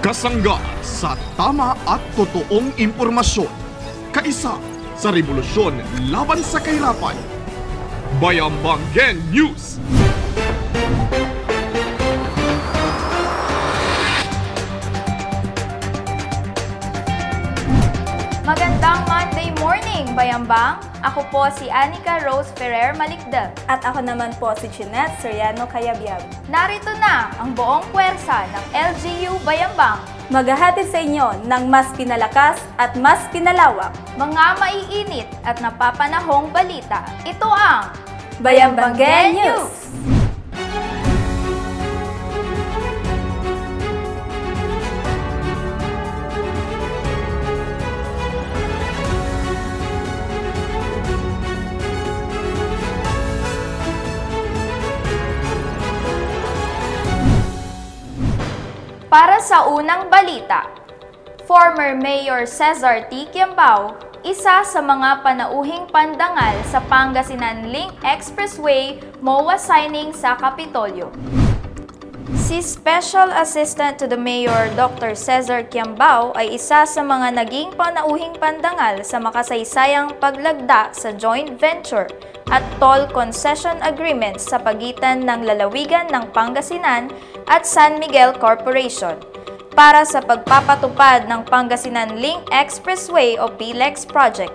Kasangga sa tama at totoong impormasyon. Kaisa sa revolusyon laban sa kahirapan. Bayambanggen News! Magandang Monday morning, Bayambang! Ako po si Anika Rose Ferrer Malikdal. At ako naman po si Jeanette Soriano Cayabyab. Narito na ang buong puwersa ng LGU Bayambang. Maghahatid sa inyo ng mas pinalakas at mas pinalawak. Mga maiinit at napapanahong balita. Ito ang Bayambanggen News! Para sa unang balita, former Mayor Cesar T. Quiambao, isa sa mga panauhing pandangal sa Pangasinan Link Expressway MOA signing sa Kapitolyo. Si Special Assistant to the Mayor Dr. Cesar Quiambao ay isa sa mga naging panauhing pandangal sa makasaysayang paglagda sa joint venture at toll concession agreements sa pagitan ng lalawigan ng Pangasinan at San Miguel Corporation para sa pagpapatupad ng Pangasinan Link Expressway o PLEX project.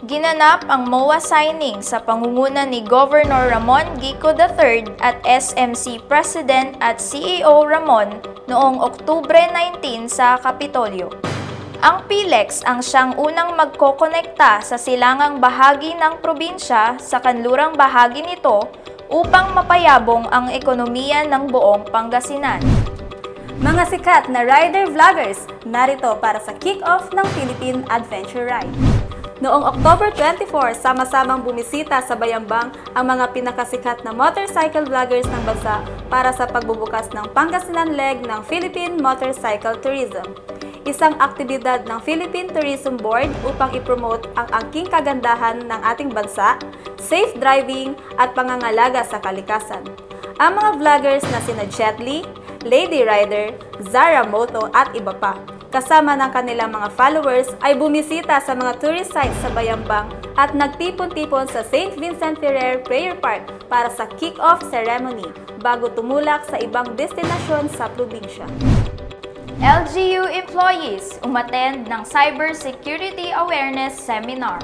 Ginanap ang MOA signing sa pangunguna ni Governor Ramon Gico III at SMC President at CEO Ramon noong Oktubre 19 sa Kapitolyo. Ang PLEX ang siyang unang magkokonekta sa silangang bahagi ng probinsya sa kanlurang bahagi nito upang mapayabong ang ekonomiya ng buong Pangasinan. Mga sikat na rider vloggers, narito para sa kick-off ng Philippine Adventure Ride. Noong October 24, sama-samang bumisita sa Bayambang ang mga pinakasikat na motorcycle vloggers ng bansa para sa pagbubukas ng Pangasinan leg ng Philippine Motorcycle Tourism. Isang aktibidad ng Philippine Tourism Board upang ipromote ang angking kagandahan ng ating bansa, safe driving at pangangalaga sa kalikasan. Ang mga vloggers na sina Jet Li, Lady Rider, Zara Moto at iba pa, kasama ng kanilang mga followers ay bumisita sa mga tourist sites sa Bayambang at nagtipon-tipon sa St. Vincent Ferrer Prayer Park para sa kick-off ceremony bago tumulak sa ibang destinasyon sa probinsya. LGU employees umattend ng Cybersecurity Awareness Seminar.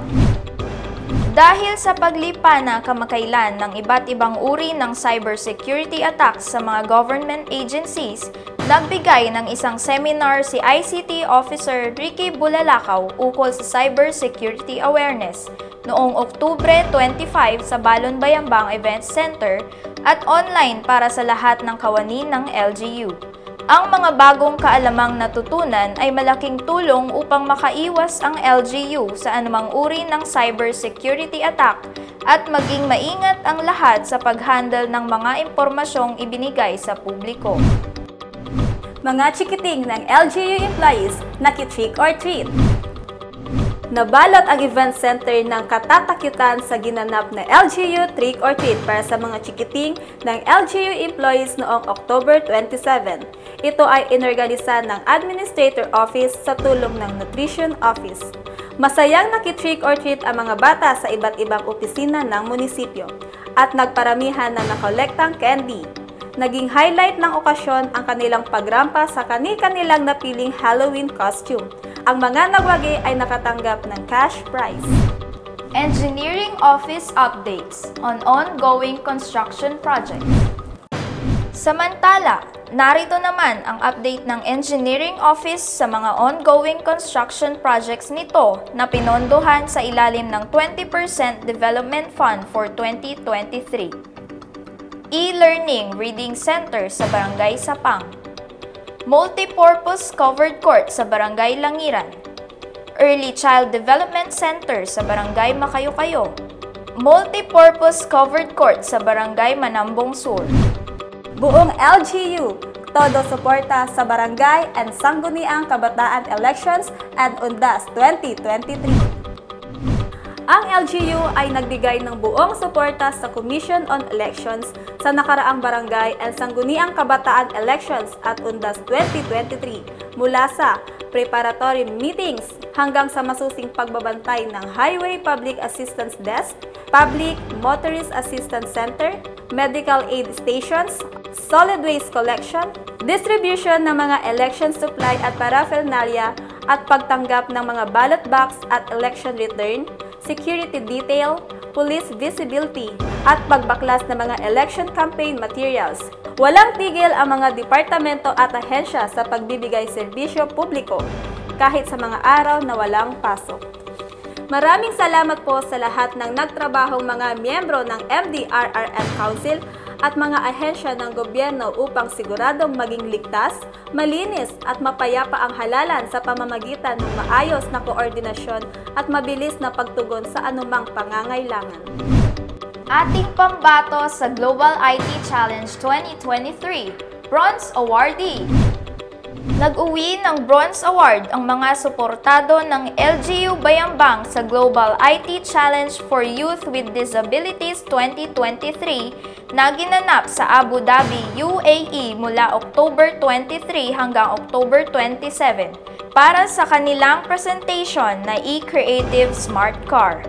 Dahil sa paglipa na kamakailan ng iba't ibang uri ng cybersecurity attacks sa mga government agencies, nagbigay ng isang seminar si ICT Officer Ricky Bulalakaw ukol sa cybersecurity awareness noong Oktubre 25 sa Balon Bayambang Events Center at online para sa lahat ng kawani ng LGU. Ang mga bagong kaalamang natutunan ay malaking tulong upang makaiwas ang LGU sa anumang uri ng cybersecurity attack at maging maingat ang lahat sa pag-handle ng mga impormasyong ibinigay sa publiko. Mga chikiting ng LGU employees, naki-trick or treat. Nabalot ang event center ng katatakutan sa ginanap na LGU Trick or Treat para sa mga chikiting ng LGU employees noong October 27. Ito ay inorganisa ng Administrator Office sa tulong ng Nutrition Office. Masayang naki-trick or treat ang mga bata sa iba't ibang opisina ng munisipyo at nagparamihan ng nakolektang candy. Naging highlight ng okasyon ang kanilang pagrampa sa kanilang napiling Halloween costume. Ang mga nagwagi ay nakatanggap ng cash prize. Engineering Office updates on ongoing construction project. Samantala, narito naman ang update ng Engineering Office sa mga ongoing construction projects nito na pinondohan sa ilalim ng 20% Development Fund for 2023. E-Learning Reading Center sa Barangay Sapang. Multipurpose Covered Court sa Barangay Langiran. Early Child Development Center sa Barangay Makayo-Kayo. Multipurpose Covered Court sa Barangay Manambong Sur. Buong LGU, todo suporta sa Barangay and Sangguniang Kabataan Elections and Undas 2023. Ang LGU ay nagbigay ng buong suporta sa Commission on Elections sa nakaraang barangay and sangguniang kabataan elections at Undas 2023 mula sa preparatory meetings hanggang sa masusing pagbabantay ng Highway Public Assistance Desk, Public Motorist Assistance Center, medical aid stations, solid waste collection, distribution ng mga election supply at paraphernalia at pagtanggap ng mga ballot box at election return, security detail, police visibility, at pagbaklas ng mga election campaign materials. Walang tigil ang mga departamento at ahensya sa pagbibigay serbisyo publiko, kahit sa mga araw na walang pasok. Maraming salamat po sa lahat ng nagtrabahong mga miyembro ng MDRRM Council at mga ahensya ng gobyerno upang siguradong maging ligtas, malinis at mapayapa ang halalan sa pamamagitan ng maayos na koordinasyon at mabilis na pagtugon sa anumang pangangailangan. Ating pambato sa Global IT Challenge 2023, Bronze Awardee. Nag-uwi ng Bronze Award ang mga suportado ng LGU Bayambang sa Global IT Challenge for Youth with Disabilities 2023 na ginanap sa Abu Dhabi, UAE mula October 23 hanggang October 27 para sa kanilang presentation na eCreative Smart Car.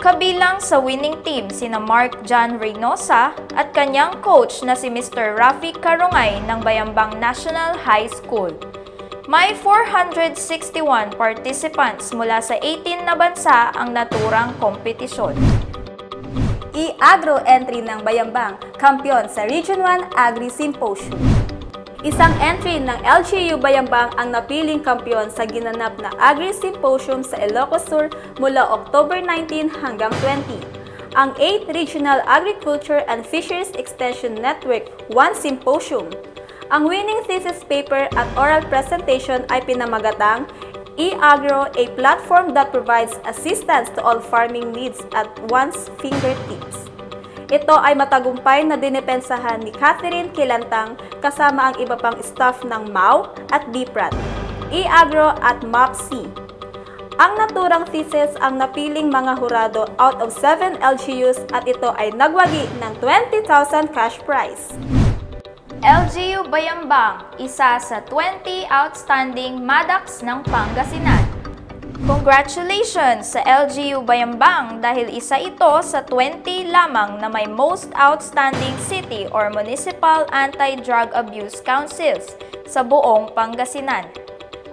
Kabilang sa winning team sina Mark John Reynosa at kanyang coach na si Mr. Rafi Karungay ng Bayambang National High School. May 461 participants mula sa 18 na bansa ang naturang kompetisyon. E-Agro entry ng Bayambang, kampiyon sa Region 1 Agri Symposium. Isang entry ng LGU Bayambang ang napiling kampiyon sa ginanap na Agri Symposium sa Ilocos Sur mula October 19 hanggang 20. Ang 8th Regional Agriculture and Fisheries Extension Network 1 Symposium. Ang winning thesis paper at oral presentation ay pinamagatang E-Agro, a platform that provides assistance to all farming needs at one's fingertips. Ito ay matagumpay na dinepensahan ni Catherine Kilantang kasama ang iba pang staff ng MAU at DPRAT, E-Agro at MAPC. Ang naturang thesis ang napiling mga hurado out of 7 LGUs at ito ay nagwagi ng 20,000 cash prize. LGU Bayambang, isa sa 20 outstanding MADACs ng Pangasinan. Congratulations sa LGU Bayambang dahil isa ito sa 20 lamang na may Most Outstanding City or Municipal Anti-Drug Abuse Councils sa buong Pangasinan.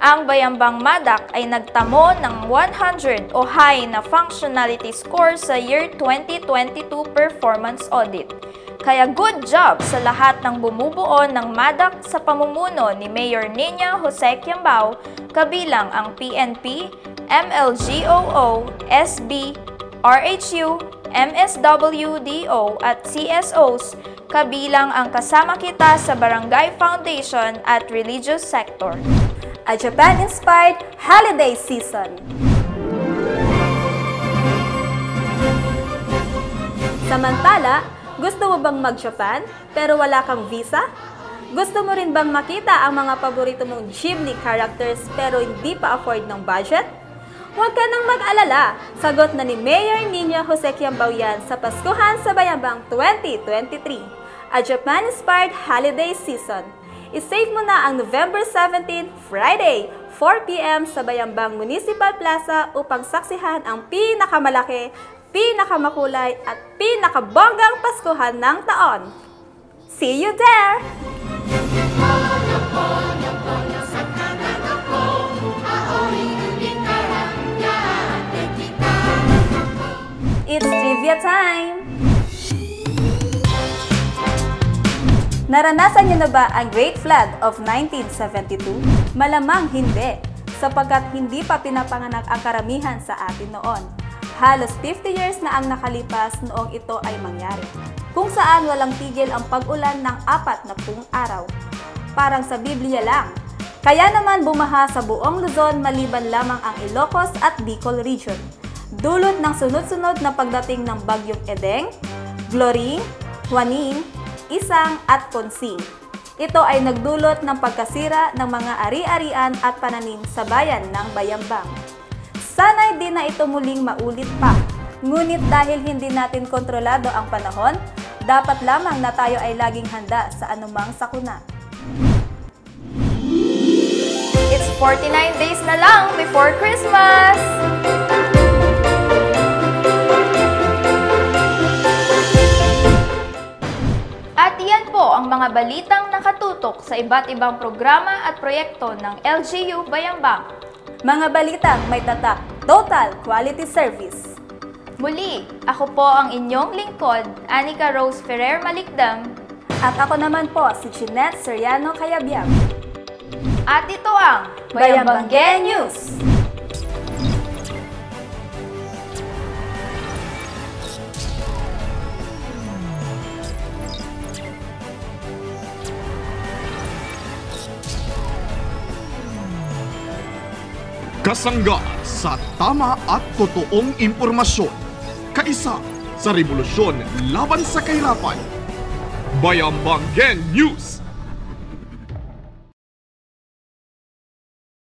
Ang Bayambang MADAC ay nagtamo ng 100 o high na functionality score sa Year 2022 Performance Audit. Kaya good job sa lahat ng bumubuo ng MADAC sa pamumuno ni Mayor Nina Jose Quiambao, kabilang ang PNP, MLGOO, SB, RHU, MSWDO at CSOs, kabilang ang kasama kita sa Barangay Foundation at Religious Sector. A Japan-inspired holiday season. Samantala, gusto mo bang mag-Japan pero wala kang visa? Gusto mo rin bang makita ang mga paborito mong Ghibli characters pero hindi pa afford ng budget? Huwag ka nang mag-alala, sagot na ni Mayor Nina Jose Quiambao yan sa Paskuhan sa Bayambang 2023, a Japan-inspired holiday season. I-save mo na ang November 17, Friday, 4 p.m. sa Bayambang Municipal Plaza upang saksihan ang pinakamalaki, pinakamakulay at pinakabonggang Paskuhan ng taon. See you there! It's trivia time! Naranasan niyo na ba ang Great Flood of 1972? Malamang hindi, sapagkat hindi pa pinapanganak ang karamihan sa atin noon. Halos 50 years na ang nakalipas noong ito ay mangyari, kung saan walang tigil ang pag-ulan ng 40 araw. Parang sa Biblia lang. Kaya naman bumaha sa buong Luzon maliban lamang ang Ilocos at Bicol region. Dulot ng sunod-sunod na pagdating ng Bagyong Edeng, Glory, Juanin, Isang at Consing. Ito ay nagdulot ng pagkasira ng mga ari-arian at pananim sa bayan ng Bayambang. Sana'y di na ito muling maulit pa. Ngunit dahil hindi natin kontrolado ang panahon, Dapat lamang na tayo ay laging handa sa anumang sakuna. It's 49 days na lang before Christmas! At iyan po ang mga balitang nakatutok sa iba't ibang programa at proyekto ng LGU Bayambang. Mga balitang may tatak, total quality service. Muli, ako po ang inyong lingkod, Anika Rose Ferrer Malikdam. At ako naman po si Jeanette Soriano Cayabyab. At ito ang Bayambangge News! Kasangga sa tama at totoong impormasyon. Kaisa sa rebolusyon laban sa kahirapan. Bayambangge News!